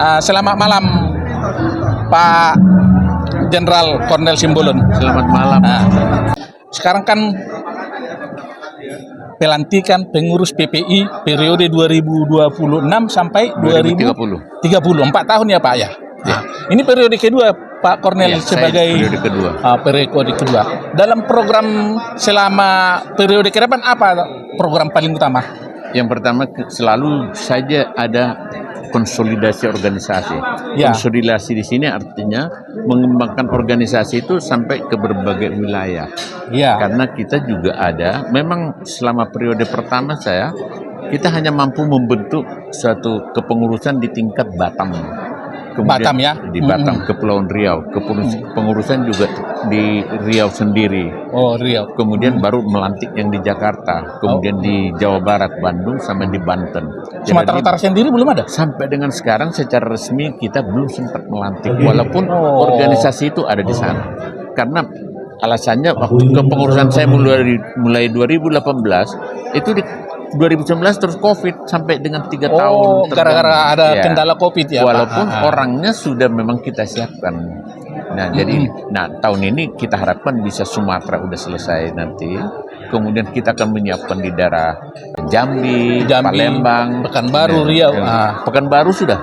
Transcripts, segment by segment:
Selamat malam Pak Jenderal Kornel Simbolon. Selamat malam. Sekarang kan pelantikan pengurus PPI periode 2026 sampai 2030. 4 tahun ya Pak ya. Ini periode kedua Pak Kornel sebagai periode kedua. Dalam program selama periode ke depan apa program paling utama? Yang pertama selalu saja ada konsolidasi organisasi. Konsolidasi di sini artinya mengembangkan organisasi itu sampai ke berbagai wilayah. Karena kita juga ada, memang selama periode pertama kita hanya mampu membentuk suatu kepengurusan di tingkat Batam. Kemudian di Batam, Kepulauan Riau, pengurusan juga di Riau sendiri. Riau. Kemudian baru melantik yang di Jakarta, kemudian di Jawa Barat, Bandung, sama di Banten. Sumatera Utara sendiri belum ada? Sampai dengan sekarang secara resmi kita belum sempat melantik, walaupun organisasi itu ada di sana. Karena alasannya waktu kepengurusan saya mulai 2018 itu di 2019 terus COVID sampai dengan 3 tahun. Gara-gara ada kendala COVID ya. Walaupun orangnya sudah memang kita siapkan. Nah, jadi tahun ini kita harapkan bisa Sumatera udah selesai nanti. Kemudian kita akan menyiapkan di daerah Jambi, Palembang, Pekanbaru, Riau. Pekanbaru sudah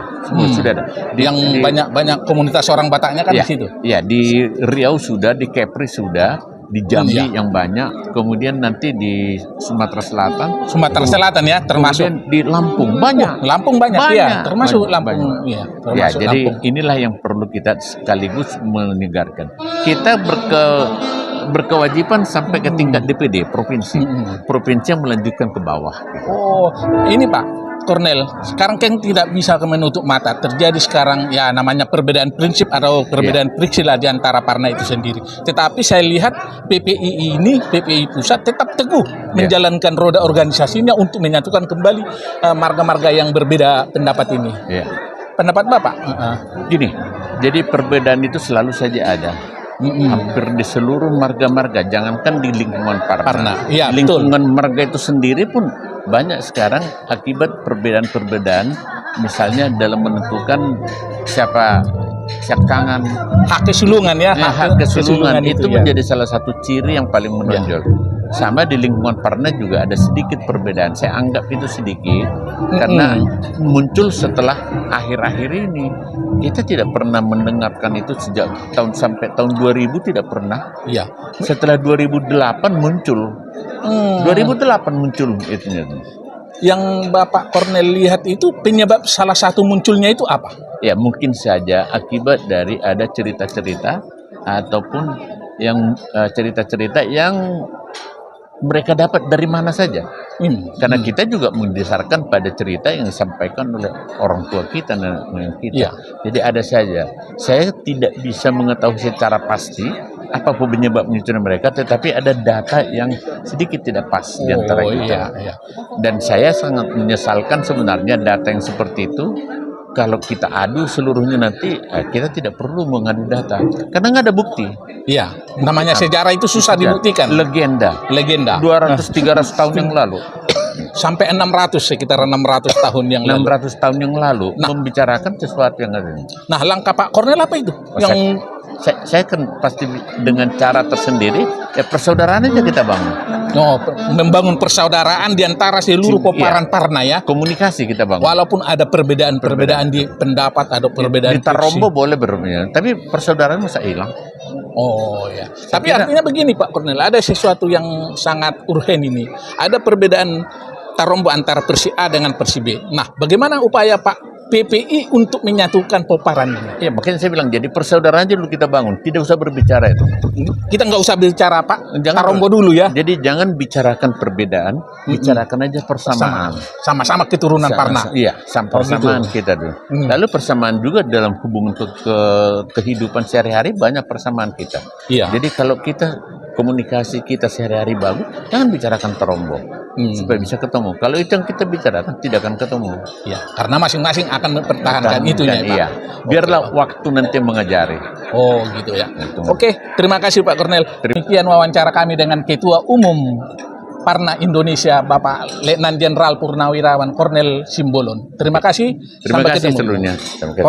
ada. Yang banyak komunitas orang Bataknya kan di situ. Iya, di Riau sudah, di Kepri sudah. Di Jambi yang banyak, kemudian nanti di Sumatera Selatan ya, termasuk kemudian di Lampung banyak ya, termasuk Lampung. Jadi inilah yang perlu kita sekaligus menyegarkan. Kita berkewajiban sampai ke tingkat DPD provinsi, provinsi yang melanjutkan ke bawah. Ini Pak Kornel, sekarang kan tidak bisa menutup mata. Terjadi sekarang ya namanya perbedaan prinsip atau perbedaan friksi lah di antara Parna itu sendiri. Tetapi saya lihat PPI pusat tetap teguh menjalankan roda organisasinya untuk menyatukan kembali marga-marga yang berbeda pendapat ini. Pendapat Bapak? Gini, jadi perbedaan itu selalu saja ada. Hampir di seluruh marga-marga, jangankan di lingkungan Parna. Lingkungan marga itu sendiri pun banyak sekarang akibat perbedaan-perbedaan, misalnya dalam menentukan siapa tangan, hak kesulungan ya, hak kesulungan itu menjadi salah satu ciri yang paling menonjol. Sama di lingkungan Parna juga ada sedikit perbedaan. Saya anggap itu sedikit karena muncul setelah akhir-akhir ini. Kita tidak pernah mendengarkan itu sejak sampai tahun 2000 tidak pernah. Setelah 2008 muncul. 2008 muncul itu. Yang Bapak Kornel lihat itu penyebab salah satu munculnya itu apa? Ya mungkin saja akibat dari ada cerita-cerita ataupun yang cerita-cerita yang mereka dapat dari mana saja. Karena kita juga mendasarkan pada cerita yang disampaikan oleh orang tua kita, nenek kita. Jadi ada saja. Saya tidak bisa mengetahui secara pasti apa penyebab munculnya mereka, tetapi ada data yang sedikit tidak pas di antara kita. Dan saya sangat menyesalkan sebenarnya data yang seperti itu. Kalau kita adu seluruhnya nanti kita tidak perlu mengadu data karena nggak ada bukti. Namanya sejarah itu susah dibuktikan. Legenda 200-300 tahun yang lalu sampai 600, sekitar 600 tahun yang lalu. 600 tahun yang lalu membicarakan sesuatu yang ada. Nah, langkah Pak Kornel apa itu? Saya kan pasti dengan cara tersendiri, persaudaraan aja kita bangun. Membangun persaudaraan di antara seluruh peparan Parna ya. Komunikasi kita bangun. Walaupun ada perbedaan di pendapat, ada perbedaan di Tarombo boleh berbeda, tapi persaudaraan masa hilang. Tapi artinya begini Pak Kornel, ada sesuatu yang sangat urgen ini. Ada perbedaan Tarombo antara Persi A dengan Persi B. Nah, bagaimana upaya Pak PPI untuk menyatukan peparan ini? Makanya saya bilang jadi persaudaraan aja dulu kita bangun, tidak usah berbicara itu. Kita nggak usah bicara Pak, Tarombo dulu ya. Jadi jangan bicarakan perbedaan, bicarakan aja persamaan. Sama-sama keturunan Parna. Persamaan kita dulu. Lalu persamaan juga dalam hubungan kehidupan sehari-hari banyak persamaan kita. Jadi kalau kita komunikasi kita sehari-hari bagus, jangan bicarakan Tarombo supaya bisa ketemu. Kalau itu yang kita bicarakan tidak akan ketemu. Karena masing-masing akan mempertahankan itu ya. Biarlah waktu nanti mengajari. Gitu ya. Oke, terima kasih Pak Kornel. Demikian wawancara kami dengan Ketua Umum Parna Indonesia Bapak Letnan Jenderal Purnawirawan Kornel Simbolon. Terima kasih. Terima Sampai kasih ketemu. seluruhnya. Sampai ketemu.